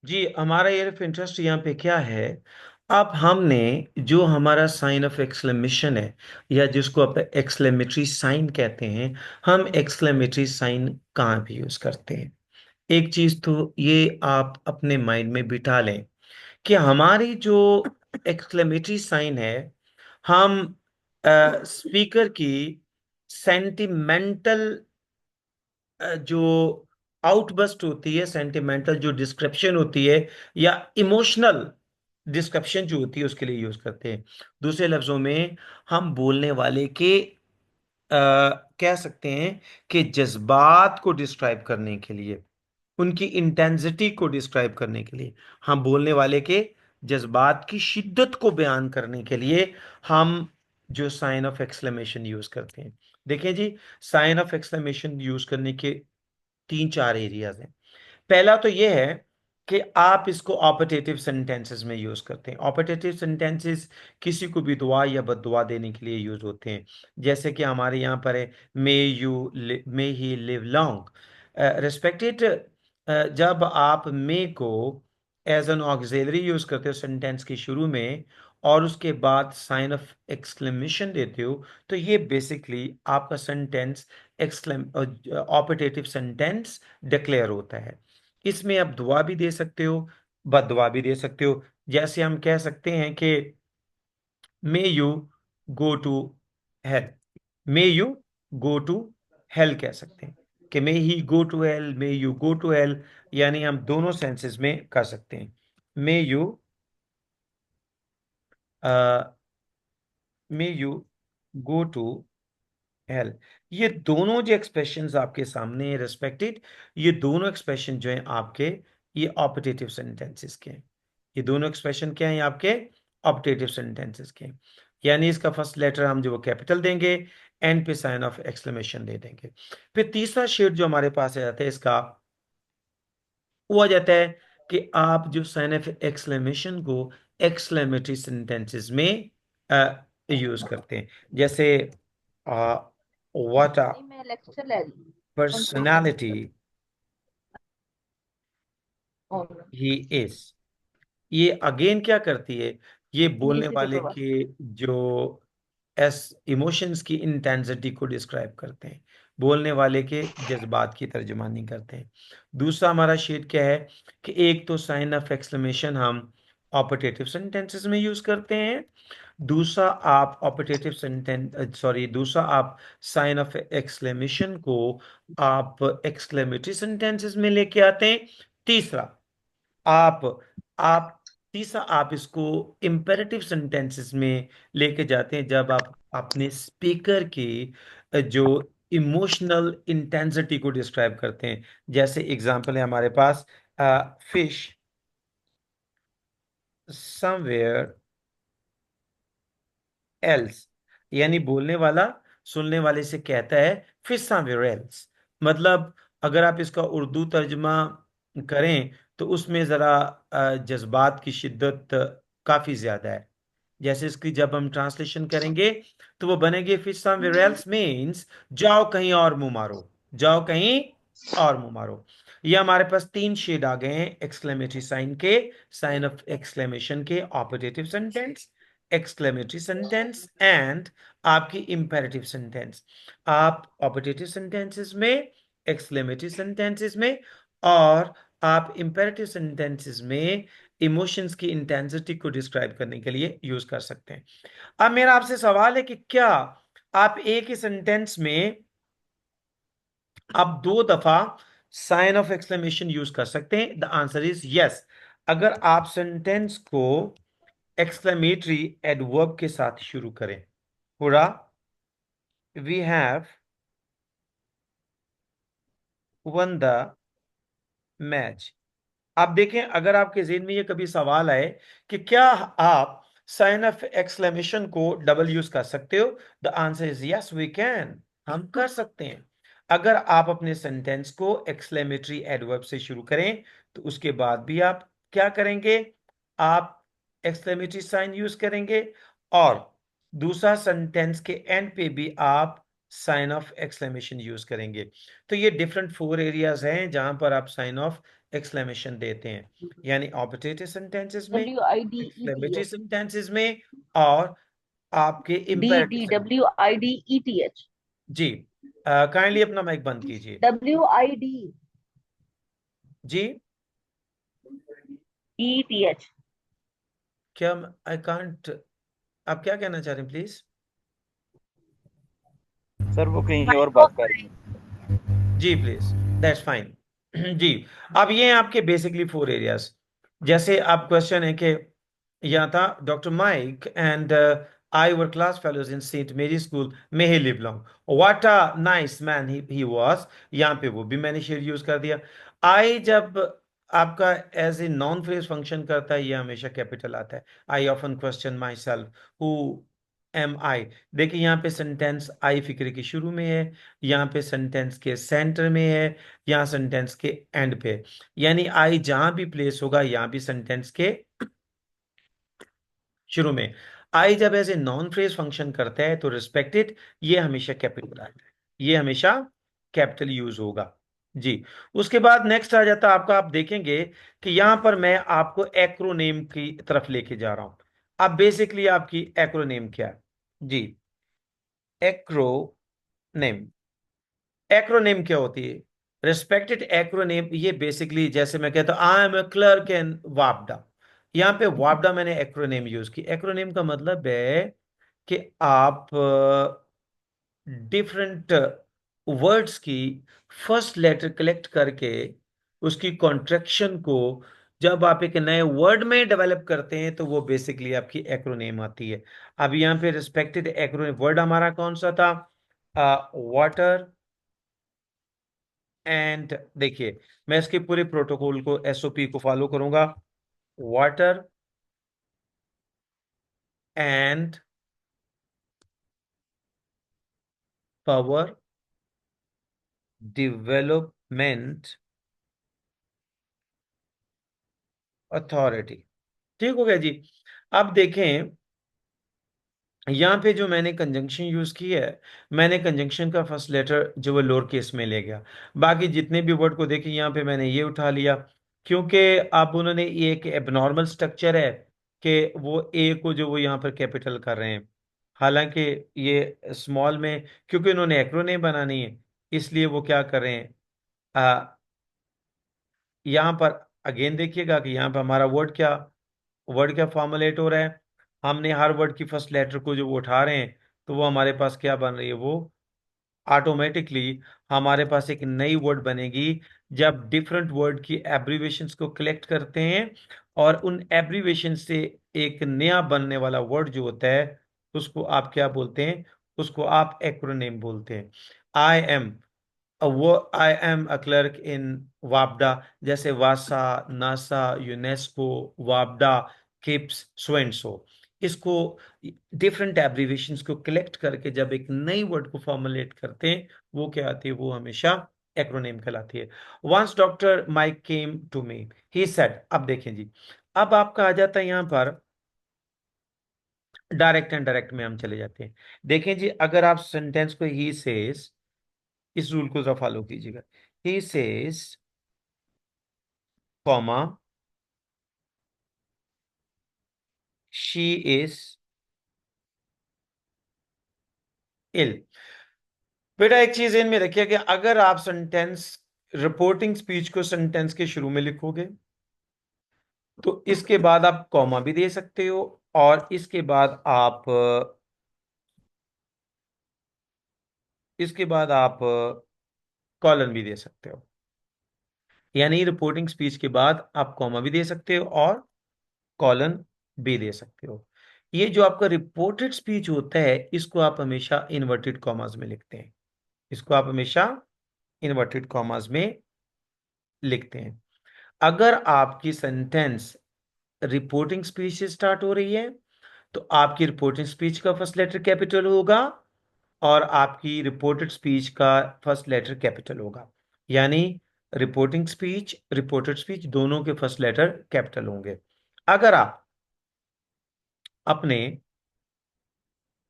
जी, हमारा area of interest यहाँ पे क्या है। अब हमने जो हमारा साइन ऑफ एक्सक्लेमेशन है, या जिसको आप एक्सक्लेमेटरी साइन कहते हैं, हम एक्सक्लेमेटरी साइन कहाँ भी यूज करते हैं। एक चीज तो ये आप अपने माइंड में बिठा लें कि हमारी जो एक्सक्लेमेटरी साइन है, हम स्पीकर की सेंटिमेंटल जो आउटबस्ट होती है, सेंटिमेंटल जो डिस्क्रिप्शन होती है, या इमोशनल डिस्क्रिप्शन जो होती है, उसके लिए यूज करते हैं। दूसरे लफ्जों में हम बोलने वाले के कह सकते हैं कि जज्बात को डिस्क्राइब करने के लिए, उनकी इंटेंसिटी को डिस्क्राइब करने के लिए, हम बोलने वाले के जज्बात की शिद्दत को बयान करने के लिए हम जो साइन ऑफ एक्सक्लेमेशन यूज करते हैं। देखें जी, साइन ऑफ एक्सक्लेमेशन यूज करने के तीन चार एरियाज हैं। पहला तो यह है कि आप इसको ऑपरेटिव सेंटेंसेस में यूज करते हैं। ऑपरेटिव सेंटेंसेस किसी को भी दुआ या बद्दुआ देने के लिए यूज होते हैं। जैसे कि हमारे यहाँ पर है, मे ही लिव लॉन्ग रिस्पेक्टेड। जब आप मे को एज एन ऑक्सिलरी यूज करते हो सेंटेंस के शुरू में, और उसके बाद साइन ऑफ एक्सक्लेमेशन देते हो, तो ये बेसिकली आपका sentence exclaim operative sentence declare होता है। इसमें आप दुआ भी दे सकते हो, बददुआ भी दे सकते हो। जैसे हम कह सकते हैं कि may you go to hell, may you go to hell कह सकते हैं, कि may he go to hell, may you go to hell. यानी हम दोनों सेंसेस में कर सकते हैं। May you go to hell. ये दोनों जो एक्सप्रेशंस आपके सामने रिस्पेक्टेड, ये दोनों एक्सप्रेशन जो हैं आपके, ये ऑपरेटिव सेंटेंसेस के हैं। ये दोनों एक्सप्रेशन क्या हैं आपके? ऑपरेटिव सेंटेंसेस के हैं। यानी इसका फर्स्ट लेटर हम जो वो कैपिटल देंगे, एंड पे साइन ऑफ एक्सक्लेमेशन दे देंगे। फिर तीसरा शेड जो हमारे पास आ जाता है इसका, वो आ जाता है कि आप जो साइन ऑफ एक्सक्लेमेशन को एक्सक्लेमेटरी सेंटेंसेस में यूज करते हैं। जैसे व्हाट अ नहीं, मैं लेक्चर ले रही हूँ। कौन सी पर्सनालिटी और ही इज। ये अगेन क्या करती है, ये बोलने इंग्लिश वाले पेपर वाला। के जो एस इमोशंस की इंटेंसिटी को डिस्क्राइब करते हैं, बोलने वाले के जज्बात की तर्जुमानी करते हैं। दूसरा हमारा शेड क्या है कि एक तो साइन ऑफ एक्सक्लेमेशन हम ऑपरेटिव सेंटेंसेस में यूज करते हैं। दूसरा आप ऑपरेटिव सेंटेंस सॉरी दूसरा आप साइन ऑफ एक्सक्लेमेशन को आप एक्सक्लेमेटरी सेंटेंसेस में लेके आते हैं। तीसरा आप आप तीसरा आप इसको इंपेरेटिव सेंटेंसेस में लेके जाते हैं, जब आप अपने स्पीकर की जो इमोशनल इंटेंसिटी को डिस्क्राइब करते हैं। जैसे एग्जांपल है हमारे पास, फिश समवेयर एल्स। यानी बोलने वाला सुनने वाले से कहता है फिश समवेयर एल्स। मतलब अगर आप इसका उर्दू तर्जमा करें तो उसमें जरा जज्बात की शिद्दत काफी ज्यादा है। जैसे इसकी जब हम ट्रांसलेशन करेंगे तो वो बनेगी, फिश समवेयर एल्स मीन्स जाओ कहीं और मुंह मारो, जाओ कहीं और मुंह मारो। ये हमारे पास तीन शेड आ गए हैं एक्सक्लेमेटरी साइन के, साइन ऑफ एक्सक्लेमेशन के, operative sentence, exclamatory sentence, and आपकी इंपेरेटिव सेंटेंस। आप ऑपरेटिव सेंटेंसेस में, एक्सक्लेमेटरी सेंटेंसेस में, और आप इंपेरेटिव सेंटेंसेस में इमोशंस की इंटेंसिटी को डिस्क्राइब करने के लिए यूज कर सकते हैं। अब मेरा आपसे सवाल है कि क्या आप एक ही सेंटेंस में आप दो दफा साइन ऑफ एक्सक्लेमेशन यूज कर सकते हैं? The answer is yes. अगर आप सेंटेंस को एक्सक्लेमेटरी एडवर्ब के साथ शुरू करें, पूरा we have won the match. आप देखें, अगर आपके जेहन में ये कभी सवाल आए कि क्या आप साइन ऑफ एक्सक्लेमेशन को डबल यूज कर सकते हो, the answer is yes we can. हम कर सकते हैं। अगर आप अपने सेंटेंस को एक्सक्लेमेटरी एडवर्ब से शुरू करें तो उसके बाद भी आप क्या करेंगे, आप एक्सक्लेमेटरी साइन यूज करेंगे, और दूसरा सेंटेंस के एंड पे भी आप साइन ऑफ एक्सक्लेमेशन यूज करेंगे। तो ये डिफरेंट 4 एरियाज हैं जहां पर आप साइन ऑफ एक्सक्लेमेशन देते हैं, यानी ऑब्जेक्टिव सेंटेंसेस में, एक्सक्लेमेटरी WIDETH, सेंटेंसेस में, और आपके DD, इंपेरेटिव। WIDETH, जी, काइंडली अपना माइक बंद कीजिए। WIDETH। जी, क्या? I can't. आप क्या कहना चाह रहे हैं प्लीज? सर वो कहीं और माइक बात ऑफ कर रहे करें। हैं। जी प्लीज, दैट्स फाइन। जी, अब ये हैं आपके बेसिकली 4 एरियाज। जैसे आप क्वेश्चन है कि यहाँ था, doctor Mike and I were class fellows in Saint Mary school में he live long, what a nice man he was. यहाँ पे वो भी मैंने शेर यूज कर दिया। आई जब आपका as a noun phrase function करता है, ये हमेशा कैपिटल आता है। I often question myself who am I. देखिए यहाँ पे सेंटेंस आई फिक्र के शुरू में है, यहाँ पे सेंटेंस के सेंटर में है, यहाँ सेंटेंस के एंड पे है। यानी आई जहां भी प्लेस होगा, यहाँ भी सेंटेंस के शुरू में। आई जब as a noun phrase function करता है तो रिस्पेक्टेड, ये हमेशा कैपिटल आता है, ये हमेशा कैपिटल यूज होगा। जी, उसके बाद नेक्स्ट आ जाता है आपका, आप देखेंगे कि यहां पर मैं आपको एक्रोनेम की तरफ लेके जा रहा हूं। अब बेसिकली आपकी एक्रोनेम क्या है? जी, एक्रोनेम। एक्रोनेम क्या होती है? रिस्पेक्टेड एक्रोनेम, ये बेसिकली जैसे मैं कहता हूं आई एम ए क्लर्क इन वापडा, यहाँ पे वापडा मैंने एक्रोनेम यूज की। एक्रोनेम का मतलब है कि आप डिफरेंट वर्ड्स की फर्स्ट लेटर कलेक्ट करके उसकी कॉन्ट्रैक्शन को जब आप एक नए वर्ड में डेवलप करते हैं तो वो बेसिकली आपकी एक्रोनेम आती है। अब यहाँ पे रिस्पेक्टेड एक्रोनेम वर्ड हमारा कौन सा था? वाटर एंड, देखिए मैं इसके पूरे प्रोटोकॉल को, एसओपी को फॉलो करूंगा। Water and power development authority. ठीक हो गया जी। अब देखें यहाँ पे जो मैंने कंजंक्शन यूज की है, मैंने कंजंक्शन का फर्स्ट लेटर जो वो लोअर केस में ले गया। बाकी जितने भी वर्ड को देखें यहाँ पे मैंने ये उठा लिया, क्योंकि अब उन्होंने ये एक एबनॉर्मल स्ट्रक्चर है कि वो ए को जो वो यहाँ पर कैपिटल कर रहे हैं, हालांकि ये स्मॉल में, क्योंकि उन्होंने एक्रोनेम बनानी है, इसलिए वो क्या कर रहे हैं। यहाँ पर अगेन देखिएगा कि यहाँ पर हमारा वर्ड क्या फॉर्मुलेट हो रहा है। हमने हर वर्ड की फर्स्ट लेटर को जो वो उठा रहे हैं, तो वो हमारे पास क्या बन रही है, वो ऑटोमेटिकली हमारे पास एक नई वर्ड बनेगी। जब डिफरेंट वर्ड की एब्रीवेशंस को कलेक्ट करते हैं और उन एब्रीवेशन से एक नया बनने वाला वर्ड जो होता है, उसको आप क्या बोलते हैं? उसको आप एक्रोनेम बोलते हैं। आई एम, वो आई एम अ क्लर्क इन वापडा, जैसे वासा, NASA, UNESCO, वापडा, kips, so and सो। इसको डिफरेंट एब्रीवेशंस को कलेक्ट करके जब एक नई वर्ड को फॉर्मुलेट करते हैं, वो क्या आती है? वो हमेशा एक्रोनेम कहलाती है। Once doctor Mike came to me he said. अब देखें जी, अब आपका आ जाता है यहां पर डायरेक्ट एंड डायरेक्ट में हम चले जाते हैं। देखें जी, अगर आप सेंटेंस को ही सेज, इस रूल को जरा फॉलो कीजिएगा। He says, comma, she is ill. बेटा एक चीज इनमें रखिए कि अगर आप सेंटेंस, रिपोर्टिंग स्पीच को सेंटेंस के शुरू में लिखोगे तो इसके बाद आप कॉमा भी दे सकते हो, और इसके बाद आप कॉलन भी दे सकते हो। यानी रिपोर्टिंग स्पीच के बाद आप कॉमा भी दे सकते हो और कॉलन भी दे सकते हो। ये जो आपका रिपोर्टेड स्पीच होता है, इसको आप हमेशा इन्वर्टेड कॉमास में लिखते हैं। इसको आप हमेशा इन्वर्टेड कॉमास में लिखते हैं। अगर आपकी सेंटेंस रिपोर्टिंग स्पीच से स्टार्ट हो रही है तो आपकी रिपोर्टिंग स्पीच का फर्स्ट लेटर कैपिटल होगा और आपकी रिपोर्टेड स्पीच का फर्स्ट लेटर कैपिटल होगा। यानी रिपोर्टेड स्पीच दोनों के फर्स्ट लेटर कैपिटल होंगे। अगर आप अपने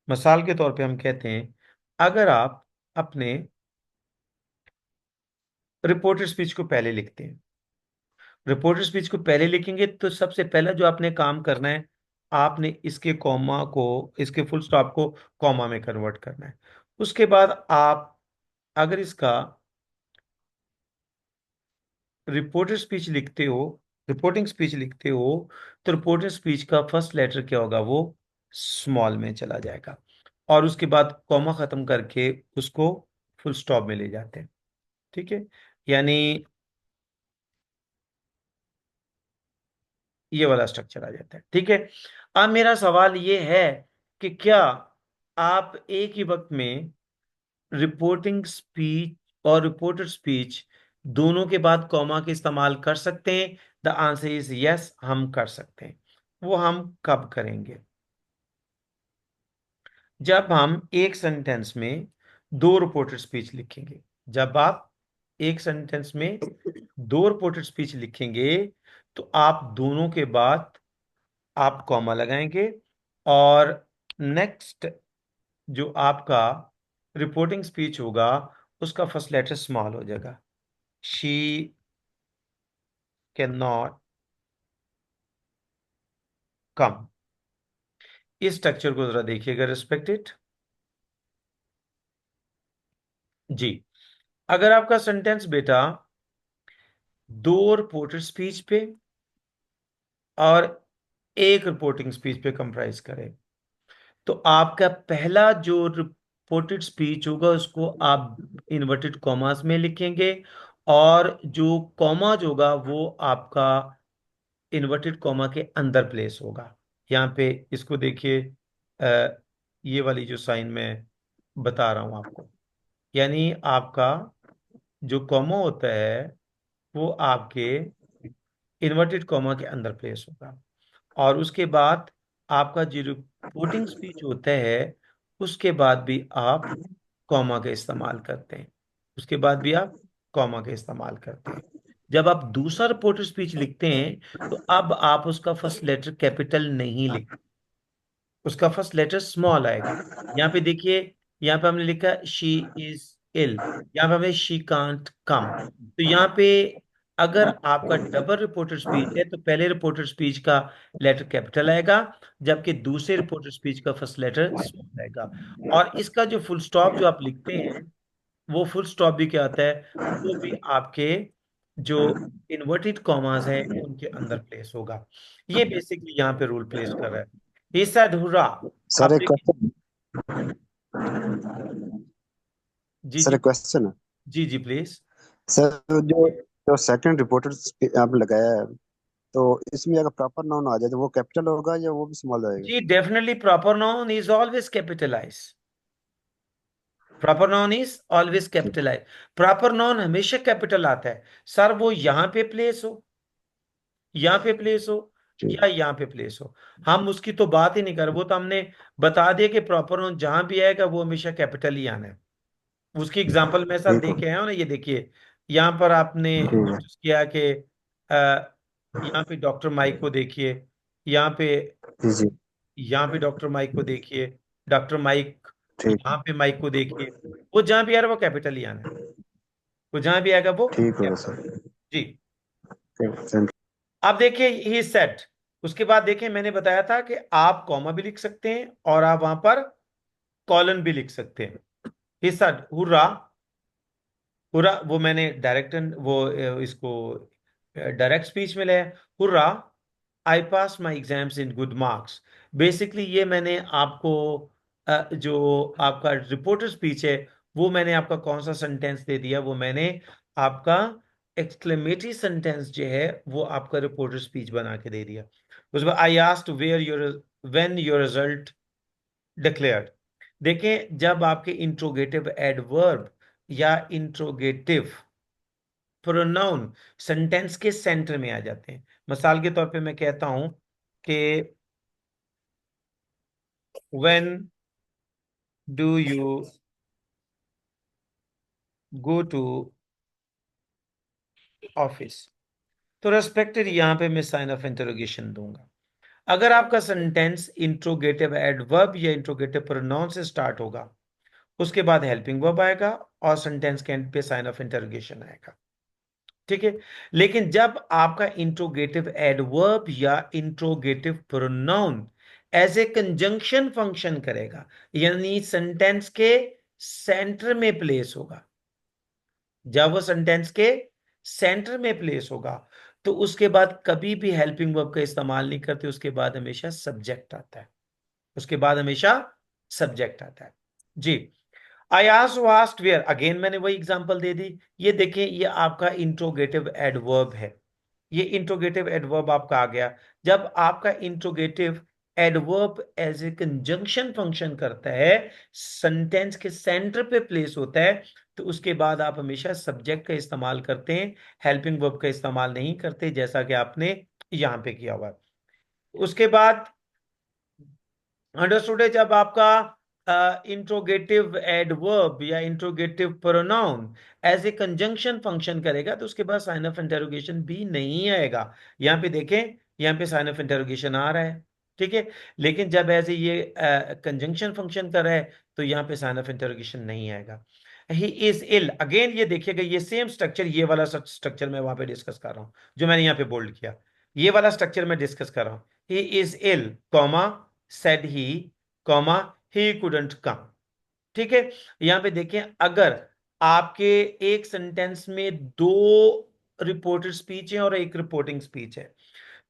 मिसाल के तौर पे हम कहते हैं, अगर आप अपने रिपोर्टेड स्पीच को पहले लिखते हैं। रिपोर्टेड स्पीच को पहले लिखेंगे तो सबसे पहला जो आपने काम करना है, आपने इसके कॉमा को, इसके फुल स्टॉप को कॉमा में कन्वर्ट करना है। उसके बाद आप अगर इसका रिपोर्टेड स्पीच लिखते हो, रिपोर्टिंग स्पीच लिखते हो, तो रिपोर्टेड स्पीच का फर्स्ट लेटर क्या होगा, वो स्मॉल में चला जाएगा। और उसके बाद कॉमा खत्म करके उसको फुल स्टॉप में ले जाते हैं। ठीक है, यानी ये वाला स्ट्रक्चर आ जाता है। ठीक है, अब मेरा सवाल ये है कि क्या आप एक ही वक्त में रिपोर्टिंग स्पीच और रिपोर्टेड स्पीच दोनों के बाद कॉमा के इस्तेमाल कर सकते हैं? द आंसर इज यस, हम कर सकते हैं। वो हम कब करेंगे? जब हम एक सेंटेंस में दो रिपोर्टेड स्पीच लिखेंगे। जब आप एक सेंटेंस में दो रिपोर्टेड स्पीच लिखेंगे तो आप दोनों के बाद आप कॉमा लगाएंगे, और नेक्स्ट जो आपका रिपोर्टिंग स्पीच होगा उसका फर्स्ट लेटर स्मॉल हो जाएगा। She can not come. इस स्ट्रक्चर को जरा देखिएगा रिस्पेक्टेड जी। अगर आपका सेंटेंस बेटा दो रिपोर्टेड स्पीच पे और एक रिपोर्टिंग स्पीच पे कंप्राइज करे, तो आपका पहला जो रिपोर्टेड स्पीच होगा उसको आप इन्वर्टेड कॉमास में लिखेंगे, और जो कॉमाज होगा वो आपका इन्वर्टेड कॉमा के अंदर प्लेस होगा। यहाँ पे इसको देखिए, ये वाली जो साइन मैं बता रहा हूं आपको, यानी आपका जो कॉमा होता है वो आपके इन्वर्टेड कॉमा के अंदर प्लेस होगा। और उसके बाद आपका जो रिपोर्टिंग स्पीच होता है उसके बाद भी आप कॉमा का इस्तेमाल करते हैं। उसके बाद भी आप कॉमा का इस्तेमाल करते हैं। जब आप दूसरा रिपोर्टेड स्पीच लिखते हैं तो अब आप उसका फर्स्ट लेटर कैपिटल नहीं लिख, उसका फर्स्ट लेटर स्मॉल आएगा। यहाँ पे देखिए, यहाँ पे हमने लिखा शी इज इल, यहाँ पे हमें शी कांट कम। तो यहाँ पे अगर आपका डबल रिपोर्टेड स्पीच है तो पहले रिपोर्टेड स्पीच का लेटर कैपिटल आएगा, जबकि दूसरे रिपोर्टेड स्पीच का फर्स्ट लेटर स्मॉल आएगा। और इसका जो फुल स्टॉप जो आप लिखते हैं, वो फुल स्टॉप भी क्या होता है, वो भी आपके जो इन्वर्टेड कॉमास है उनके अंदर प्लेस होगा। ये बेसिकली यहाँ पे रूल प्लेस कर रहा है। He said hurrah. सर आप एक देखिए, क्वेश्चन। जी सर जी, एक क्वेश्चन है। जी जी प्लीज। सर जो जो सेकंड रिपोर्टर आपने लगाया है, तो इसमें अगर प्रॉपर नाउन आ जाए तो वो कैपिटल होगा या वो भी स्मॉल रहेगा? जी definitely proper noun is always capitalize. Proper noun is always ठीक कैपिटलाइज। प्रॉपर नाउन हमेशा कैपिटल आता है, सर वो यहां पे प्लेस हो, यहाँ पे प्लेस हो, ठीक या यहाँ पे प्लेस हो, हम उसकी तो बात ही नहीं कर रहे। वो तो हमने बता दिया कि प्रॉपर नाउन जहां भी आएगा वो हमेशा कैपिटल ही आना है। उसकी एग्जांपल मेरे साथ ठीक हो देखे हैं ना, ये देखिए, यहाँ पर आपने ठीक है। नोटिस किया कि यहाँ पे डॉक्टर माइक को देखिए, यहाँ पे, जी जी। यहाँ पे डॉक्टर माइक को देखिए, डॉक्टर माइक, ठीक यहाँ पे माइक को देखिए। वो जहां भी आ रहा है वो कैपिटल ही आना है, वो जहां भी आएगा वो ठीक होगा कैपिटल। सर। जी। थैंक अब देखिए ही सेट, उसके बाद देखिए मैंने बताया था कि आप कॉमा भी लिख सकते हैं और आप वहां पर कॉलन भी लिख सकते हैं। He said hurrah. हुर्रा वो मैंने डायरेक्ट, वो इसको डायरेक्ट स्पीच में लिया। Hurrah, I pass my exams in good marks. Basically ये मैंने आपको जो आपका रिपोर्टर स्पीच है वो मैंने आपका कौन सा सेंटेंस दे दिया, वो मैंने आपका एक्सक्लेमेटरी सेंटेंस जो है वो आपका रिपोर्टर स्पीच बना के दे दिया। उसके बाद I asked where your, when your result declared. देखें, जब आपके इंट्रोगेटिव एडवर्ब या इंट्रोगेटिव प्रोनाउन सेंटेंस के सेंटर में आ जाते हैं, मिसाल के तौर पे मैं कहता हूं कि when do you go to office, तो रेस्पेक्टेड यहां पे मैं साइन ऑफ इंटरोगेशन दूंगा। अगर आपका सेंटेंस इंट्रोगेटिव एडवर्ब या इंट्रोगेटिव प्रोनाउन से स्टार्ट होगा, उसके बाद हेल्पिंग वर्ब आएगा और सेंटेंस के एंड पे साइन ऑफ इंटरोगेशन आएगा। ठीक है। लेकिन जब आपका इंट्रोगेटिव एडवर्ब या interrogative pronoun as a conjunction function करेगा, यानी सेंटेंस के सेंटर में प्लेस होगा, जब वो सेंटेंस के सेंटर में प्लेस होगा, तो उसके बाद कभी भी हेल्पिंग वर्ब का इस्तेमाल नहीं करते, उसके बाद हमेशा सब्जेक्ट आता है, उसके बाद हमेशा सब्जेक्ट आता है। जी। I asked vast where, again मैंने वही एग्जांपल दे दी। ये देखें, ये आपका इंट्रोगेटिव एडवर्ब है, ये इंट्रोगेटिव एडवर्ब आपका आ गया। जब आपका interrogative adverb as a conjunction function करता है, सेंटेंस के सेंटर पे प्लेस होता है, तो उसके बाद आप हमेशा सब्जेक्ट का इस्तेमाल करते हैं, हेल्पिंग वर्ब का इस्तेमाल नहीं करते, जैसा कि आपने यहां पे किया हुआ है। उसके बाद अंडरस्टूड है, जब आपका इंट्रोगेटिव एडवर्ब या interrogative pronoun as a conjunction function करेगा, तो उसके बाद साइन ऑफ इंटरोगेशन भी नहीं आएगा। यहां पे देखें, यहां पे साइन ऑफ इंटरोगेशन आ रहा है, ठीक है। लेकिन जब एज ए ये कंजंक्शन फंक्शन कर रहा है, तो यहां पे साइन ऑफ इंटरोगेशन नहीं आएगा। ही इज इल, अगेन ये देखिएगा, ये सेम स्ट्रक्चर, ये वाला स्ट्रक्चर मैं वहां पे डिस्कस कर रहा हूं, जो मैंने यहां पे बोल्ड किया, ये वाला स्ट्रक्चर मैं डिस्कस कर रहा हूं। He is ill, comma, said he, comma, he couldn't come। ठीक है। यहां पे देखें, अगर आपके एक सेंटेंस में दो रिपोर्टेड स्पीच है और एक रिपोर्टिंग स्पीच है,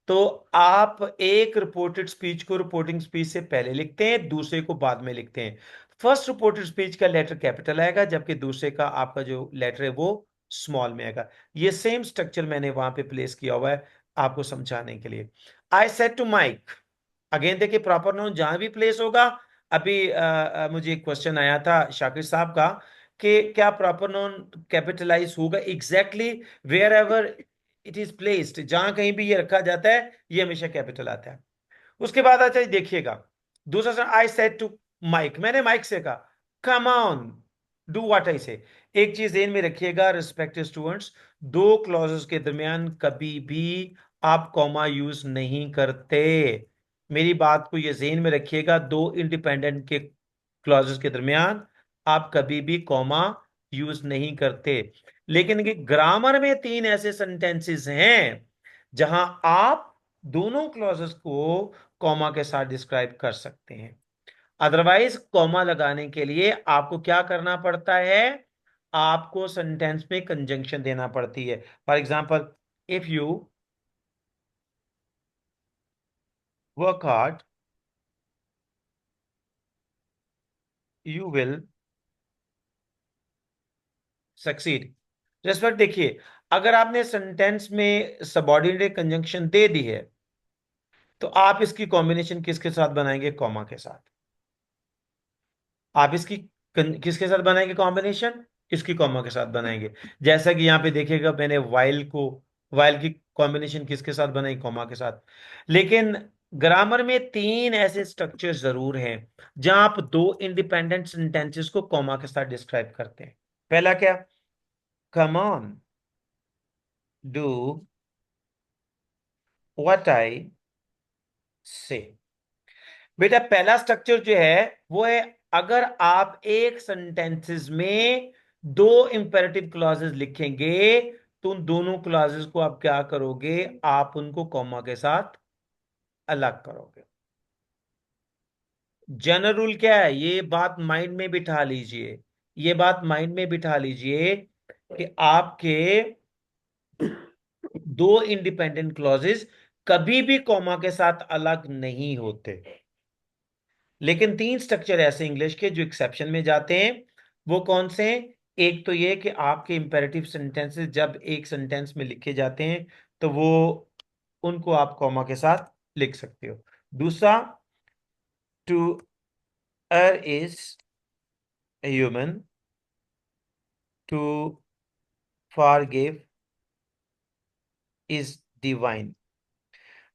तो आप एक रिपोर्टेड स्पीच को रिपोर्टिंग स्पीच से पहले लिखते हैं, दूसरे को बाद में लिखते हैं। फर्स्ट रिपोर्टेड स्पीच का लेटर कैपिटल आएगा, जबकि दूसरे का आपका जो लेटर है वो स्मॉल में आएगा। ये सेम स्ट्रक्चर मैंने वहां पे प्लेस किया हुआ है आपको समझाने के लिए। I said to Mike, again देखिए प्रॉपर नाउन जहां भी प्लेस होगा। अभी मुझे एक क्वेश्चन आया था शाकिर साहब का कि क्या प्रॉपर नाउन कैपिटलाइज होगा? Exactly, wherever it is placed, जहां कहीं भी ये रखा जाता है, ये हमेशा कैपिटल आता है। उसके बाद अच्छा देखिएगा, दूसरा sir, I said to Mike, मैंने माइक से कहा come on do what I say. एक चीज ध्यान में रखिएगा रिस्पेक्टेड स्टूडेंट्स, दो क्लॉजेस के दरमियान कभी भी आप कॉमा यूज नहीं करते। मेरी बात को ये ज़हन में रखिएगा, दो इंडिपेंडेंट के क्लॉजेस के दरमियान आप कभी भी कॉमा यूज नहीं करते। लेकिन ग्रामर में तीन ऐसे सेंटेंसेस हैं जहां आप दोनों क्लॉजेस को कॉमा के साथ डिस्क्राइब कर सकते हैं। अदरवाइज कॉमा लगाने के लिए आपको क्या करना पड़ता है? आपको सेंटेंस में कंजंक्शन देना पड़ती है। For example, if you work hard you will succeed. Respect देखिए, अगर आपने सेंटेंस में सबऑर्डिनेट कंजंक्शन दे दी है, तो आप इसकी कॉम्बिनेशन किसके साथ बनाएंगे? कॉमा के साथ। आप इसकी किसके साथ बनाएंगे कॉम्बिनेशन? इसकी कॉमा के साथ बनाएंगे। जैसा कि यहां पे देखिएगा, मैंने वाइल की कॉम्बिनेशन किसके साथ बनाई? कॉमा के साथ। लेकिन ग्रामर में तीन ऐसे स्ट्रक्चर जरूर हैं जहां आप दो इंडिपेंडेंट सेंटेंसेस को कॉमा के साथ डिस्क्राइब करते हैं। पहला क्या? कम ऑन डू व्हाट आई से। बेटा पहला स्ट्रक्चर जो है वो है, अगर आप एक सेंटेंसेस में दो इंपेरेटिव क्लॉजेस लिखेंगे, तो उन दोनों क्लॉजेस को आप क्या करोगे? आप उनको कॉमा के साथ अलग करोगे। जनरल रूल क्या है? ये बात माइंड में बिठा लीजिए, ये बात माइंड में बिठा लीजिए कि आपके दो इंडिपेंडेंट क्लॉजेस कभी भी कॉमा के साथ अलग नहीं होते। लेकिन तीन स्ट्रक्चर ऐसे इंग्लिश के जो एक्सेप्शन में जाते हैं। वो कौन से हैं? एक तो ये कि आपके इंपेरेटिव सेंटेंसेस जब एक सेंटेंस में लिखे जाते हैं, तो वो उनको आप कॉमा के साथ लिख सकते हो। दूसरा, to err is human, to forgive is divine.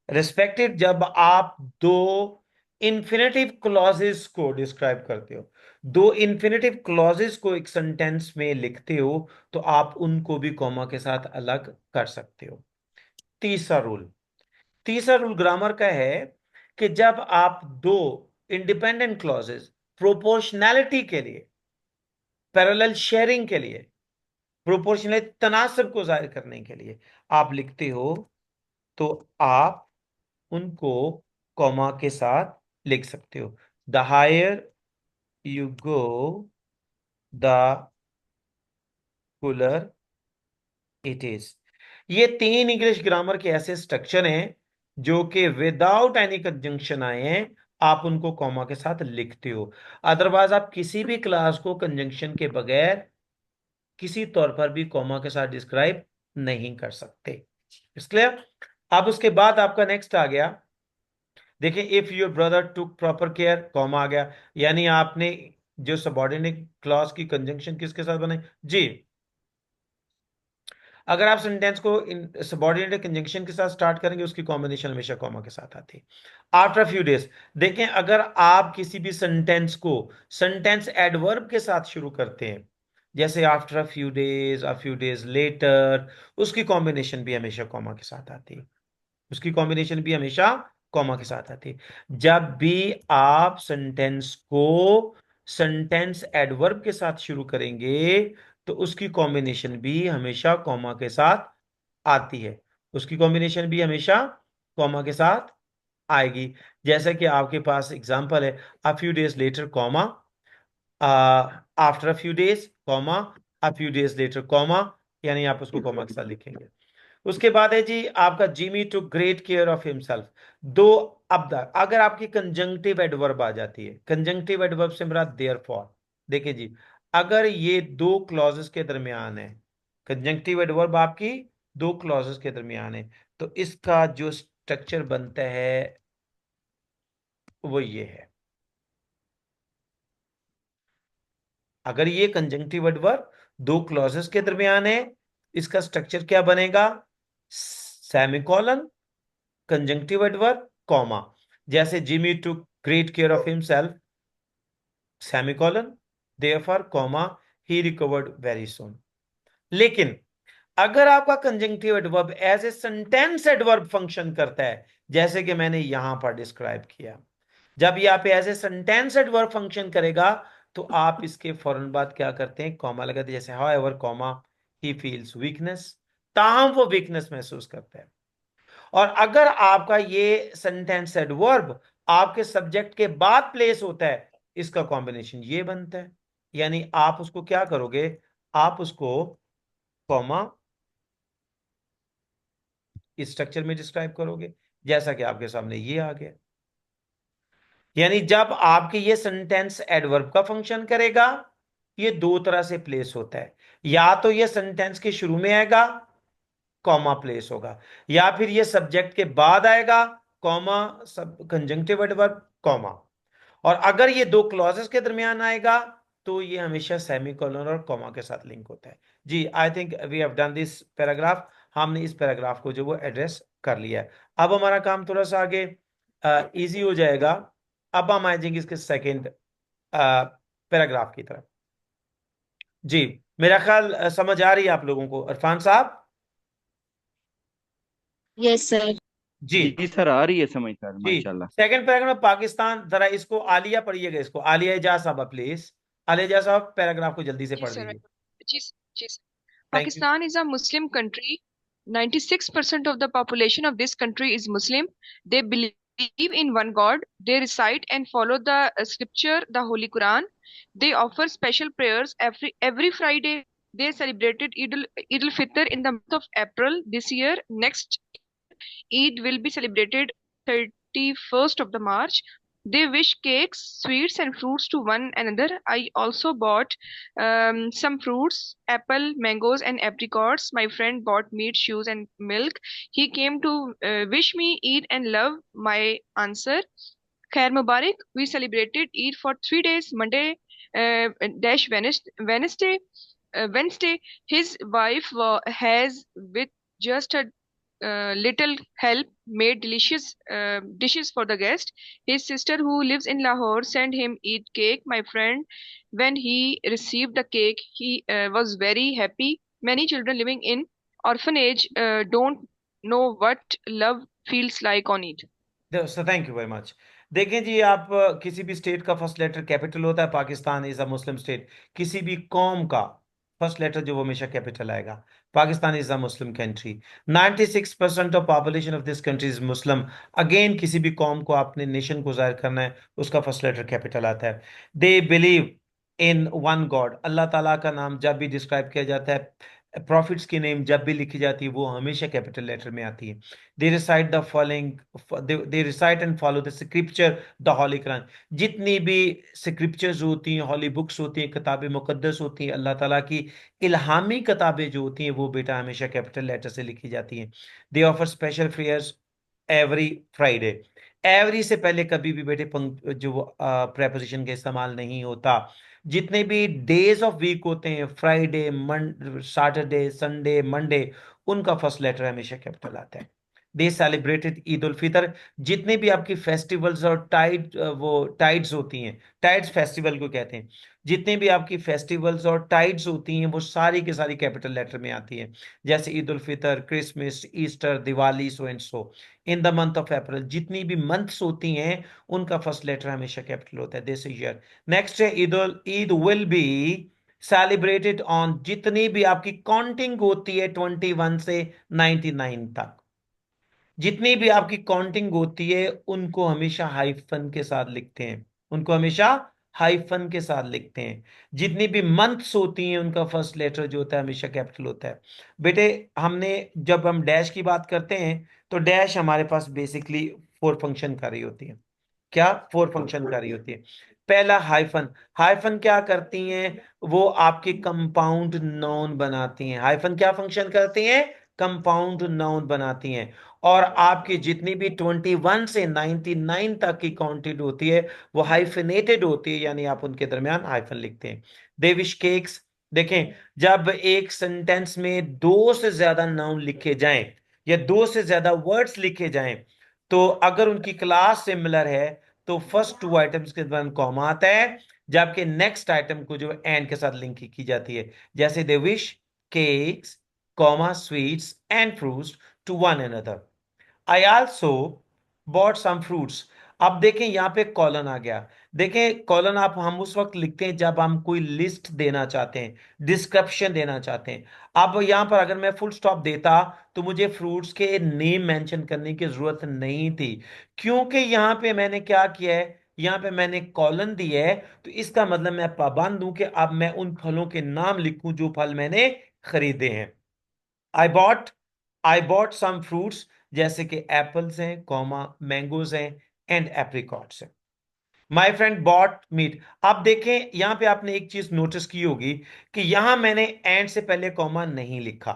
Respected, जब आप दो इन्फिनेटिव क्लॉजेस को डिस्क्राइब करते हो, दो इन्फिनेटिव क्लॉजेस को एक सेंटेंस में लिखते हो, तो आप उनको भी कॉमा के साथ अलग कर सकते हो। तीसरा रूल, तीसरा रूल ग्रामर का है कि जब आप दो इंडिपेंडेंट क्लॉजेस प्रोपोर्शनैलिटी के लिए पैरेलल शेयरिंग के लिए, प्रोपोर्शनल तनासब को जाहिर करने के लिए आप लिखते हो, तो आप उनको कॉमा के साथ लिख सकते हो। The higher you go the cooler it is. ये 3 इंग्लिश ग्रामर के ऐसे स्ट्रक्चर हैं जो कि विदाउट एनी कंजंक्शन आए हैं, आप उनको कॉमा के साथ लिखते हो। अदरवाइज आप किसी भी क्लास को कंजंक्शन के बगैर किसी तौर पर भी कॉमा के साथ डिस्क्राइब नहीं कर सकते। इसलिए अब उसके बाद आपका नेक्स्ट आ गया, देखिए, if your brother took proper care, comma आ गया, यानी आपने जो सबऑर्डिनेट क्लॉज की कंजंक्शन किसके साथ बनाई जी। अगर आप सेंटेंस को सबऑर्डिनेट कंजंक्शन के साथ स्टार्ट करेंगे, उसकी कॉम्बिनेशन हमेशा कॉमा के साथ आती है। आफ्टर फ्यू डेज, देखें, अगर आप किसी भी सेंटेंस को सेंटेंस एडवर्ब के साथ शुरू करते हैं, जैसे after a few days later, उसकी कॉम्बिनेशन भी हमेशा कॉमा के साथ आती है। उसकी कॉम्बिनेशन भी हमेशा कॉमा के साथ आती है। जब भी आप सेंटेंस को सेंटेंस एडवर्ब के साथ शुरू करेंगे, तो उसकी कॉम्बिनेशन भी हमेशा कॉमा के साथ आती है। उसकी कॉम्बिनेशन भी हमेशा कॉमा के साथ आएगी। जैसे कि आपके पास एग्जांपल है, a few days later comma, after a few days comma, a few days later comma, यानी आप उसको कॉमा के साथ लिखेंगे। उसके बाद है जी आपका Jimmy to great care of himself. दो, अब अगर आपकी कंजंक्टिव एडवर्ब आ जाती है, कंजंक्टिव एडवर्ब से मेरा देयरफॉर, देखिए जी, अगर ये दो क्लॉजेस के दरमियान है, कंजंक्टिव एडवर्ब आपकी दो क्लॉजेस के दरमियान है, तो इसका जो स्ट्रक्चर बनता है वो ये है। अगर ये कंजंक्टिव एडवर्ब दो क्लॉजेस के दरमियान है, इसका स्ट्रक्चर क्या बनेगा? Semicolon, conjunctive adverb, comma. जैसे Jimmy to great care of himself, semicolon, therefore comma, he recovered very soon. लेकिन अगर आपका conjunctive adverb as a sentence adverb function करता है, जैसे कि मैंने यहां पर डिस्क्राइब किया, जब ये आप as a sentence adverb function करेगा, तो आप इसके फौरन बाद क्या करते हैं? कॉमा लगाते हैं। जैसे however comma, he feels weakness, ताहम वो वीकनेस महसूस करता है। और अगर आपका ये सेंटेंस एडवर्ब आपके सब्जेक्ट के बाद प्लेस होता है, इसका कॉम्बिनेशन ये बनता है। यानी आप उसको क्या करोगे? आप उसको कॉमा इस स्ट्रक्चर में डिस्क्राइब करोगे, जैसा कि आपके सामने ये आ गया। यानी जब आपके ये सेंटेंस एडवर्ब का फंक्शन करेगा, ये दो तरह से प्लेस होता है। या तो ये सेंटेंस के शुरू में आएगा, कॉमा प्लेस होगा, या फिर ये सब्जेक्ट के बाद आएगा, कॉमा, सब कंजंक्टिव एडवर्ब, कॉमा। और अगर ये दो क्लॉजेस के दरमियान आएगा, तो ये हमेशा सेमीकोलन और कॉमा के साथ लिंक होता है। जी, I think we have done this paragraph. हमने इस पैराग्राफ को जो वो एड्रेस कर लिया है। अब हमारा काम थोड़ा सा आगे इजी हो जाएगा। अब हम आ जाएंगे इसके सेकेंड पैराग्राफ की तरफ। जी, मेरा ख्याल समझ आ रही है आप लोगों को, इरफान साहब? Yes sir. जी जी सर, आ रही है समझ सर, जी। माशाल्लाह। सेकंड पैराग्राफ में पाकिस्तान, जरा इसको आलिया पढ़िएगा, इसको आलिया एजाज साहब प्लीज। आलिया एजाज साहब पैराग्राफ को जल्दी से जी पढ़ सर। दीजिए। जी जी sir. Thank you. Pakistan is a Muslim country. 96% of the population of this country is Muslim. They believe in one God. They recite and follow the scripture, the Holy Quran. They offer special prayers every Friday. They celebrated Eid al-Fitr in the month of April this year. Next Eid will be celebrated 31st of the March. They wish cakes, sweets, and fruits to one another. I also bought some fruits, apple, mangoes, and apricots. My friend bought meat, shoes, and milk. He came to wish me Eid and love. My answer, Khair Mubarak. We celebrated Eid for 3 days, Monday dash Wednesday. His wife has, with just a little help, made delicious dishes for the guest. His sister, who lives in Lahore, sent him Eid cake. My friend, when he received the cake, he was very happy. Many children living in orphanage don't know what love feels like on Eid. So thank you very much. देखें जी, आप किसी भी state का first letter capital होता है, Pakistan is a Muslim state. किसी भी कौम का फर्स्ट लेटर जो वो हमेशा कैपिटल आएगा। Pakistan is a Muslim country. 96% of population of this country is Muslim. Again, किसी भी कौम को आपने नेशन को जाहिर करना है, उसका फर्स्ट लेटर कैपिटल आता है। They believe in one God. Allah ताला का नाम जब भी डिस्क्राइब किया जाता है, प्रॉफिट्स की नेम जब भी लिखी जाती है, वो हमेशा कैपिटल लेटर में आती है। They recite the following, they recite and follow the scripture the holy Quran. जितनी भी स्क्रिप्चर्स होती हैं, हॉली बुक्स होती हैं, किताबें मुकद्दस होती हैं, अल्लाह ताला की इल्हामी किताबें जो होती हैं, वो बेटा हमेशा कैपिटल लेटर से लिखी जाती हैं। दे offer special prayers every Friday. Every से पहले कभी भी बेटे जो प्रेपोजिशन का इस्तेमाल नहीं होता। जितने भी डेज ऑफ वीक होते हैं, फ्राइडे, सैटरडे, संडे, मंडे, उनका फर्स्ट लेटर हमेशा कैपिटल आता है। दे सेलिब्रेटेड ईद उल फितर। जितने भी आपकी फेस्टिवल्स और वो टाइड्स होती हैं, टाइड्स फेस्टिवल को कहते हैं। जितने भी आपकी फेस्टिवल्स और टाइड्स होती हैं, वो सारी की सारी कैपिटल लेटर में आती हैं। जैसे Eid ul Fitr, Christmas, Easter, Diwali, so and so. In the month of April जितनी भी मंथ्स होती हैं, उनका फर्स्ट लेटर हमेशा कैपिटल होता है, दिस ईयर। नेक्स्ट है Eid will be celebrated on. जितनी भी आपकी काउंटिंग होती है 21 से 99 तक, जितनी भी आपकी काउंटिंग होती है, उनको हमेशा हाइफन के साथ लिखते हैं। उनको हमेशा हाइफन के साथ लिखते हैं। जितनी भी मंथ्स होती हैं, उनका फर्स्ट लेटर जो होता है हमेशा कैपिटल होता है। बेटे, हमने जब हम डैश की बात करते हैं, तो डैश हमारे पास बेसिकली फोर फंक्शन कर रही होती है। क्या फोर फंक्शन कर रही होती है? पहला, हाइफन। हाइफन क्या करती हैं? वो आपके कंपाउंड नाउन बनाती हैं। हाइफन क्या फंक्शन करती हैं? कंपाउंड नाउन बनाती हैं। और आपकी जितनी भी 21 से 99 तक की काउंटेड होती है, वो हाइफिनेटेड होती है, यानी आप उनके दरमियान हाइफन लिखते हैं। देविश केक्स। देखें, जब एक सेंटेंस में दो से ज्यादा नाउन लिखे जाएं या दो से ज्यादा वर्ड्स लिखे जाएं, तो अगर उनकी क्लास सिमिलर है, तो फर्स्ट टू आइटम्स के दरमियान कॉमा आता है, जबकि नेक्स्ट आइटम को जो एंड के साथ लिंक की जाती है। जैसे they wish cakes, comma, sweets and fruits to one another. I also bought some fruits. अब देखें, यहां पे कॉलन आ गया। देखें, कॉलन आप हम उस वक्त लिखते हैं जब हम कोई लिस्ट देना चाहते हैं, डिस्क्रिप्शन देना चाहते हैं। अब यहां पर अगर मैं फुल स्टॉप देता, तो मुझे फ्रूट्स के नेम मेंशन करने की जरूरत नहीं थी, क्योंकि यहां पे मैंने क्या किया है, यहां पे मैंने कॉलन दिया है। तो इसका मतलब मैं पाबंद हूं कि अब मैं उन फलों के नाम लिखूं जो फल मैंने खरीदे हैं। I bought I bought some fruits, जैसे कि एप्पल्स हैं, कॉमा, मैंगोज हैं एंड एप्रिकॉट्स हैं। My friend bought meat. अब देखें, यहां पे आपने एक चीज नोटिस की होगी कि यहां मैंने एंड से पहले कॉमा नहीं लिखा,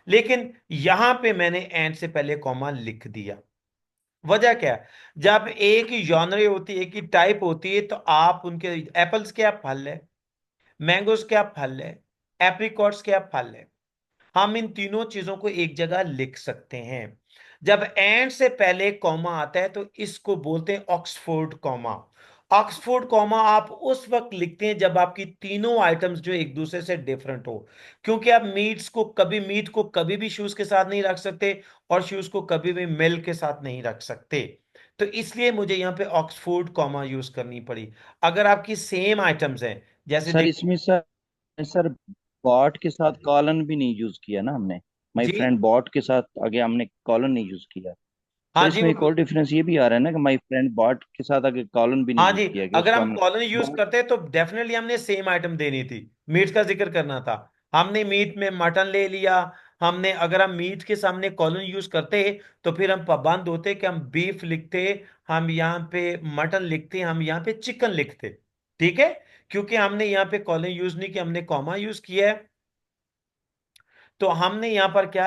लेकिन यहां पे मैंने एंड से पहले कॉमा लिख दिया। वजह क्या है? जब एक ही जॉनरे होती है, एक ही टाइप होती है, तो आप उनके, एप्पल्स क्या फल है, मैंगोज क्या फल है, एप्रिकॉट्स क्या फल है, हम इन तीनों चीजों को एक जगह लिख सकते हैं। जब एंड से पहले कॉमा आता है, तो इसको बोलते हैं ऑक्सफोर्ड कॉमा। ऑक्सफोर्ड कॉमा आप उस वक्त लिखते हैं जब आपकी तीनों आइटम्स जो एक दूसरे से डिफरेंट हो, क्योंकि आप मीट को कभी भी शूज के साथ नहीं रख सकते, और शूज को कभी भी मिल्क के साथ नहीं रख सकते। तो इसलिए मुझे यहां पे ऑक्सफोर्ड कॉमा यूज करनी पड़ी। अगर आपकी सेम आइटम्स हैं, जैसे सर देख। इसमें सर बॉट के साथ कॉलन भी नहीं यूज किया ना हमने। माय जी, फ्रेंड बॉट के साथ आगे हमने कॉलन नहीं यूज किया। सर हाँ जी, इसमें एक और डिफरेंस ये भी आ रहा है ना कि माय फ्रेंड बॉट के साथ आगे कॉलन भी नहीं हाँ यूज जी। किया कि अगर उसको हम हमने कॉलोनी यूज बॉट। करते तो डेफिनेटली हमने सेम आइटम देनी थी, मीट का जिक्र करना था। हमने मीट में मटन ले लिया। हमने, अगर हम मीट के सामने कॉलोनी यूज करते, तो फिर हम पाबंद होते कि हम बीफ लिखते, हम यहाँ पे मटन लिखते, हम यहाँ पे चिकन लिखते। ठीक है, क्योंकि हमने यहाँ पे कॉलोनी यूज नहीं किया, हमने कॉमा यूज किया है। तो हमने यहां पर क्या,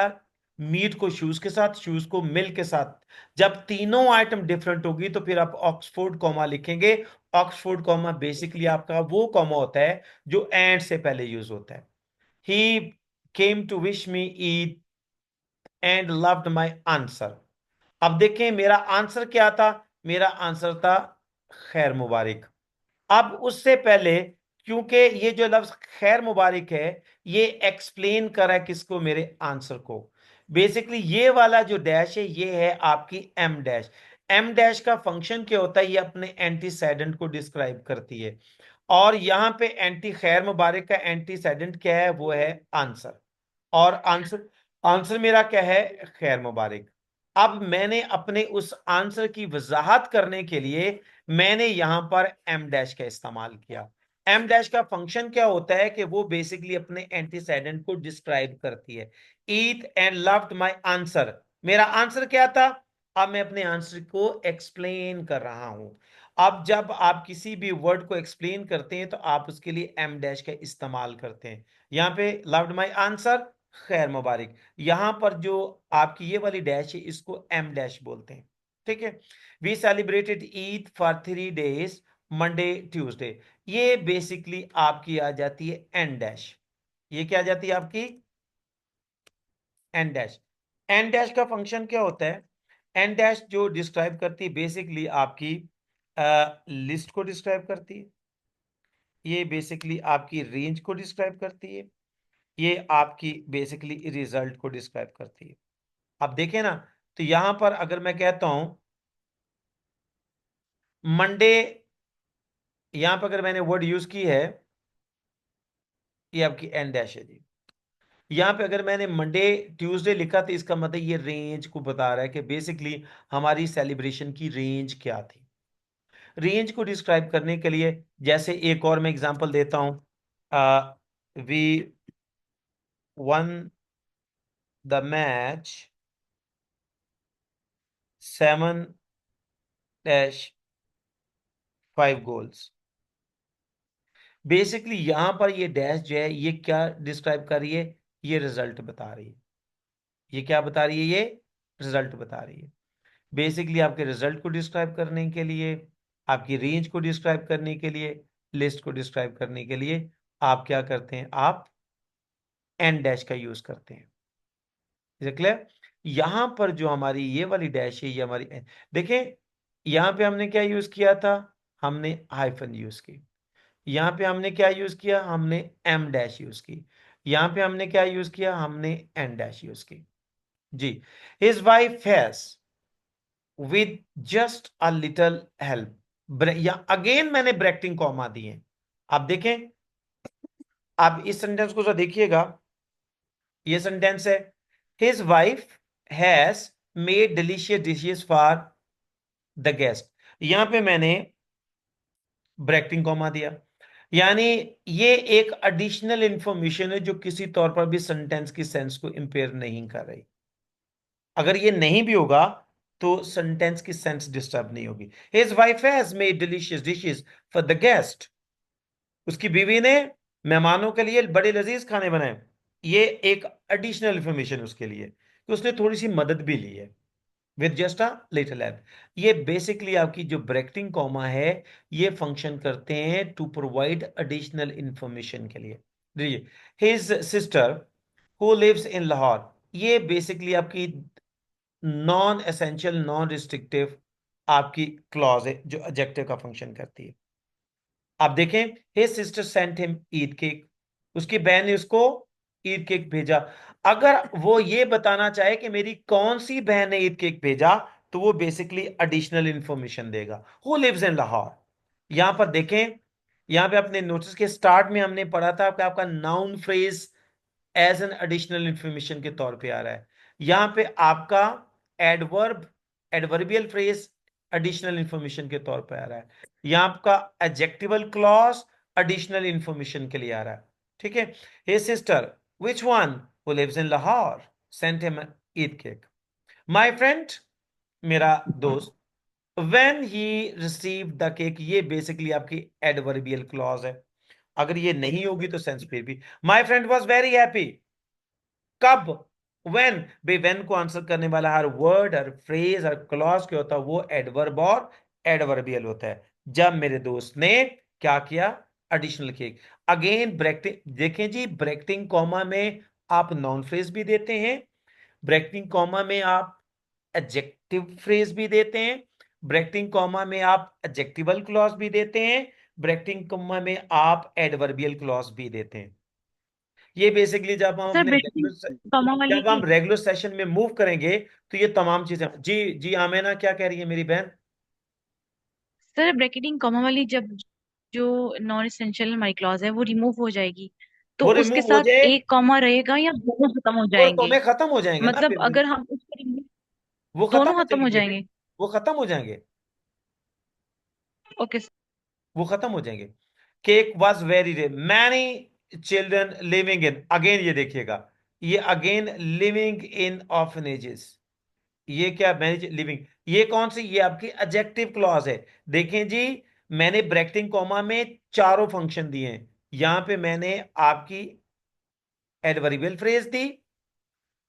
मीट को शूज के साथ, शूज को मिल के साथ। जब तीनों आइटम डिफरेंट होगी, तो फिर आप ऑक्सफोर्ड कॉमा लिखेंगे। ऑक्सफोर्ड कॉमा बेसिकली आपका वो कॉमा होता है जो एंड से पहले यूज होता है। He came to wish me Eid and loved my answer. अब देखें, मेरा आंसर क्या था? मेरा आंसर था खैर मुबारक। अब उससे पहले, क्योंकि ये जो लफ्ज खैर मुबारक है, ये एक्सप्लेन करा है किसको? मेरे आंसर को। बेसिकली ये वाला जो डैश है, ये है आपकी एम डैश। एम डैश का फंक्शन क्या होता है, ये अपने एंटीसेडेंट को डिस्क्राइब करती है। और यहां पे एंटी खैर मुबारक का एंटीसेडेंट क्या है, वो है आंसर। और आंसर आंसर मेरा क्या है, खैर मुबारक। अब मैंने अपने उस आंसर की वजाहत करने के लिए मैंने यहां पर एम डैश का इस्तेमाल किया। एम डैश का फंक्शन क्या होता है कि वो बेसिकली अपने एंटीसेडेंट को डिस्क्राइब करती है। Eat and loved my answer, मेरा आंसर क्या था, अब मैं अपने आंसर को एक्सप्लेन कर रहा हूं। अब जब आप किसी भी वर्ड को एक्सप्लेन करते हैं तो आप उसके लिए एम डैश का इस्तेमाल करते हैं। यहां पे लव्ड माई आंसर, खैर मुबारक। यहां पर जो आपकी ये वाली डैश है इसको एम डैश बोलते हैं। ठीक है। We celebrated Eid for 3 days, Monday Tuesday. ये बेसिकली आपकी आ जाती है एन डैश। ये क्या आ जाती है आपकी, एन डैश। एन डैश का फंक्शन क्या होता है, एन डैश जो डिस्क्राइब करती है बेसिकली आपकी लिस्ट को डिस्क्राइब करती है। ये बेसिकली आपकी रेंज को डिस्क्राइब करती है। ये आपकी बेसिकली रिजल्ट को डिस्क्राइब करती है। अब देखें ना, तो यहां पर अगर मैं कहता हूं मंडे, यहां पर अगर मैंने वर्ड यूज की है, ये आपकी एन डैश है जी। यहां पे अगर मैंने मंडे ट्यूसडे लिखा तो इसका मतलब ये रेंज को बता रहा है कि बेसिकली हमारी सेलिब्रेशन की रेंज क्या थी। रेंज को डिस्क्राइब करने के लिए जैसे एक और मैं एग्जांपल देता हूं, we won the match 7-5 goals। Basically यहां पर ये डैश जो है ये क्या डिस्क्राइब कर रही है, ये रिजल्ट बता रही है। ये क्या बता रही है, ये रिजल्ट बता रही है। बेसिकली आपके रिजल्ट को डिस्क्राइब करने के लिए, आपकी रेंज को डिस्क्राइब करने के लिए, लिस्ट को डिस्क्राइब करने के लिए आप क्या करते हैं, आप एन डैश का यूज करते हैं। क्लियर। यहां पर जो हमारी ये वाली डैश है ये हमारी देखें, यहां पे हमने क्या यूज किया था, हमने हाइफन यूज की। यहां पे हमने क्या यूज किया, हमने एम डैश यूज की। यहां पे हमने क्या यूज किया, हमने एन डैश यूज की जी। His wife has with just a little help, या अगेन मैंने ब्रैकेटिंग कॉमा दिए। आप देखें, आप इस सेंटेंस को जो देखिएगा, ये सेंटेंस है his wife has made delicious dishes for the guest. यहां पे मैंने ब्रैकेटिंग कॉमा दिया, यानी ये एक एडिशनल इंफॉर्मेशन है जो किसी तौर पर भी सेंटेंस की सेंस को इंपेयर नहीं कर रही। अगर ये नहीं भी होगा तो सेंटेंस की सेंस डिस्टर्ब नहीं होगी। His wife has made delicious dishes for the guest, उसकी बीवी ने मेहमानों के लिए बड़े लजीज खाने बनाए। ये एक एडिशनल इंफॉर्मेशन उसके लिए कि उसने थोड़ी सी मदद भी ली है, with just a little help. ये बेसिकली आपकी जो ब्रैकेटिंग कॉमा है ये फंक्शन करते हैं टू प्रोवाइड एडिशनल इंफॉर्मेशन के लिए। देखिए, his sister who lives in Lahore, ये बेसिकली आपकी नॉन एसेंशियल नॉन रिस्ट्रिक्टिव आपकी क्लॉज है जो एडजेक्टिव का फंक्शन करती है। आप देखें, his sister sent him Eid cake, उसकी बहन ने उसको ईद केक भेजा। अगर वो ये बताना चाहे कि मेरी कौन सी बहन ने ईद केक भेजा तो वो बेसिकली एडिशनल इंफॉर्मेशन देगा। हु लिव्स इन लाहौर, यहां पर देखें, यहां पे अपने नोटिस के स्टार्ट में हमने पढ़ा था कि आपका noun phrase as an additional information के तौर पे आ रहा है। यहां पे आपका adverb adverbial phrase additional information के तौर पे आ रहा है। यहां आपका एडजेक्टिवल क्लॉज एडिशनल इंफॉर्मेशन के लिए आ रहा है। ठीक है। His sister which one who lives in Lahore sent him Eid cake. My friend, मेरा दोस्त, when he receive the cake, ये बेसिकली आपकी एडवर्बियल क्लॉज है। अगर ये नहीं होगी तो सेंस फिर भी, my friend was very happy, कब, व्हेन, बे व्हेन को आंसर करने वाला हर वर्ड हर फ्रेज हर क्लॉज क्या होता है, वो एडवर्ब और एडवर्बियल होता है। जब मेरे दोस्त ने क्या किया, एडिशनल किया। अगेन ब्रैकेटिंग देखें जी, ब्रैकेटिंग कॉमा में आप नाउन फ्रेज भी देते हैं, ब्रैकेटिंग कॉमा में आप एडजेक्टिव फ्रेज भी देते हैं, ब्रैकेटिंग कॉमा में आप एडजेक्टिवल क्लॉज भी देते हैं, ब्रैकेटिंग कॉमा में आप एडवर्बियल क्लॉज भी देते हैं। ये बेसिकली जब हम सर अपने ब्रैकेटिंग रेगुलर कॉमा वाली जब हम की। रेगुलर सेशन में मूव करेंगे तो ये तमाम चीजें। जी जी आमेना क्या कह रही है मेरी बहन? सर ब्रैकेटिंग कॉमा वाली जब जो नॉन एसेंशियल हमारी क्लॉज है वो रिमूव हो जाएगी, तो वो उसके रिमूव हो साथ जाए एक कॉमा रहेगा या दोनों खत्म हो और जाएंगे? कॉमे खत्म हो जाएंगे ना मतलब फिर। अगर हम उसको remove- वो खत्म दोनों हो खत्म जाएंगे हो बेटे, जाएंगे। वो खत्म हो जाएंगे, ओके सर। वो खत्म हो जाएंगे। Cake was very rare, many children living in, again ये देखिएगा, ये अगेन लिविंग इन ऑर्फनेजेस। ये क्या मैंने लिविंग, ये कौन सी, ये आपकी एडजेक्टिव क्लॉज है। देखें जी, मैंने ब्रैकेटिंग कॉमा में चारों फंक्शन दिए हैं। यहां पे मैंने आपकी एडवर्बियल फ्रेज दी,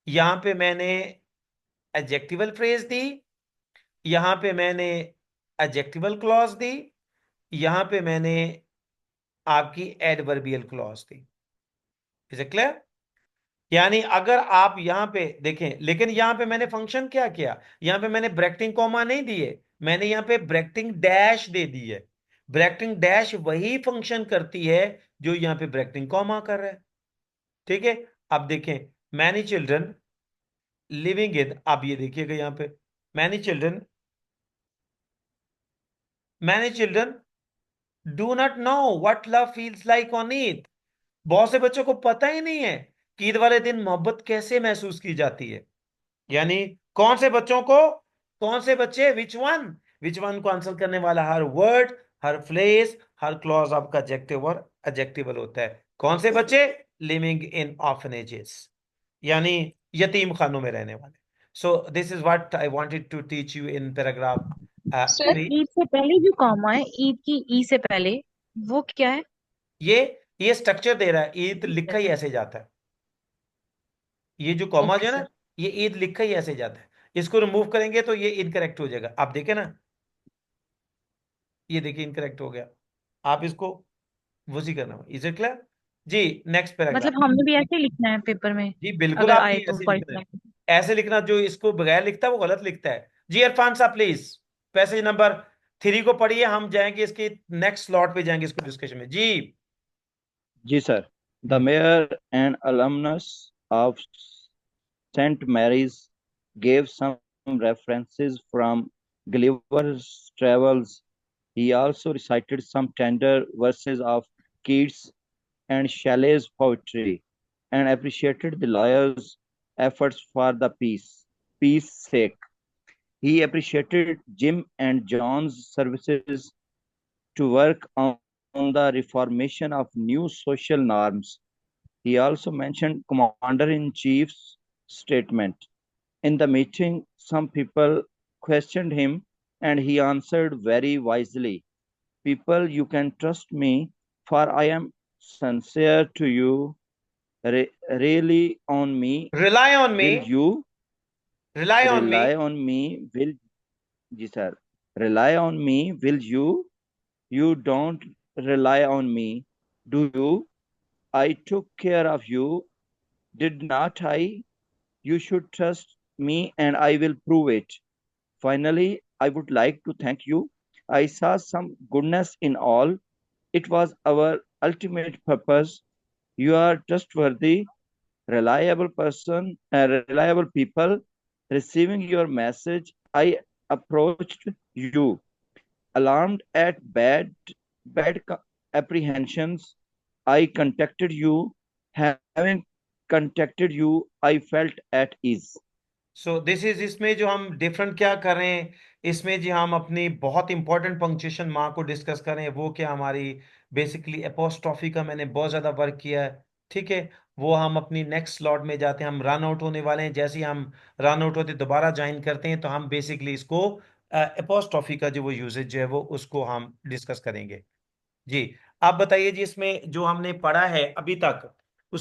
यहां पे मैंने एडजेक्टिवल फ्रेज दी, यहां पे मैंने एडजेक्टिवल क्लॉज दी, यहां पे मैंने आपकी adverbial clause the. Is it clear? यानी अगर आप यहां पे देखें, लेकिन यहां पे मैंने फंक्शन क्या किया, यहां पे मैंने ब्रैकेटिंग कॉमा नहीं दिए, मैंने यहां पे ब्रैकेटिंग डैश दे दी है। ब्रैकेटिंग डैश वही फंक्शन करती है जो यहां पे ब्रैकेटिंग कॉमा कर रहा है। ठीक है, अब देखें, मैनी चिल्ड्रन लिविंग इन, अब ये देखिएगा यहां पे, many children, many children do not know what love feels like on Eid. बहुत से बच्चों को पता ही नहीं है कि ईद वाले दिन मोहब्बत कैसे महसूस की जाती है। यानी कौन से बच्चों को, कौन से बच्चे, विच वन को आंसर करने वाला हर वर्ड, हर फ्रेज, हर क्लॉज आपका एडजेक्टिव और एडजेक्टिवल होता है। कौन से बच्चे? लिविंग इन ऑर्फनेजेस, यानी यतीम खानों में रहने वाले। So this is what I wanted to teach you in paragraph sir sir 3। Eid से पहले जो कॉमा है, ईद की ई से पहले, वो क्या है? ये ये स्ट्रक्चर दे रहा है, ईद लिखा ही ऐसे जाता है। ये जो कॉमा ओके जो है सर। ना, ये ईद लिखा ही ऐसे जाता है। इसको रिमूव करेंगे तो ये इनकरेक्ट हो जाएगा। आप देखें ना, ये देखिए इनकरेक्ट हो गया। आप इसको वसी करना, इज इट क्लियर? जी नेक्स्ट पैराग्राफ। मतलब हमने भी ऐसे ही लिखना है पेपर में, जी बिल्कुल, अगर आपकी आए तो ऐसे फॉर लिखना है। एग्जाम्पल? ऐसे लिखना, जो इसको बगैर लिखता है वो गलत लिखता है। जी इरफान साहब प्लीज पैसेज नंबर 3 को पढ़िए, हम जाएंगे इसके नेक्स्ट स्लॉट पे, जाएंगे इसको डिस्कशन में। जी जी sir. The hmm, mayor and alumnus of St. Mary's gave some references from Gulliver's Travels. He also recited some tender verses of Keats and Shelley's poetry and appreciated the lawyer's efforts for the peace sake. He appreciated Jim and John's services to work on the reformation of new social norms. He also mentioned Commander in Chief's statement. In the meeting, some people questioned him, and he answered very wisely. People, you can trust me, for I am sincere to you. Really on me, rely on me, will you? Rely on me. Rely on me, will जी sir. Rely on me, will you? You don't rely on me, do you? I took care of you, did not I? You should trust me and I will prove it. Finally, I would like to thank you. I saw some goodness in all. It was our ultimate purpose. You are trustworthy, reliable people. Receiving your message, I approached you, alarmed at bad apprehensions. I contacted you. Having contacted you, I felt at ease. So this is, इसमें जो हम different क्या कर रहे हैं, इसमें जी हम अपनी बहुत इंपॉर्टेंट पंक्चुएशन मार्क को डिस्कस कर रहे हैं। वो क्या, हमारी बेसिकली एपोस्ट्रॉफी का मैंने बहुत ज़्यादा वर्क किया है। ठीक है, वो हम अपनी नेक्स्ट स्लॉट में जाते हैं, हम रन आउट होने वाले हैं। जैसे ही हम रन आउट होते दोबारा ज्वाइन करते हैं तो हम बेसिकली इसको एपोस्ट्रॉफी का जो वो यूजेज जो है वो उसको हम डिस्कस करेंगे। जी आप बताइए जी, इसमें जो हमने पढ़ा है अभी तक,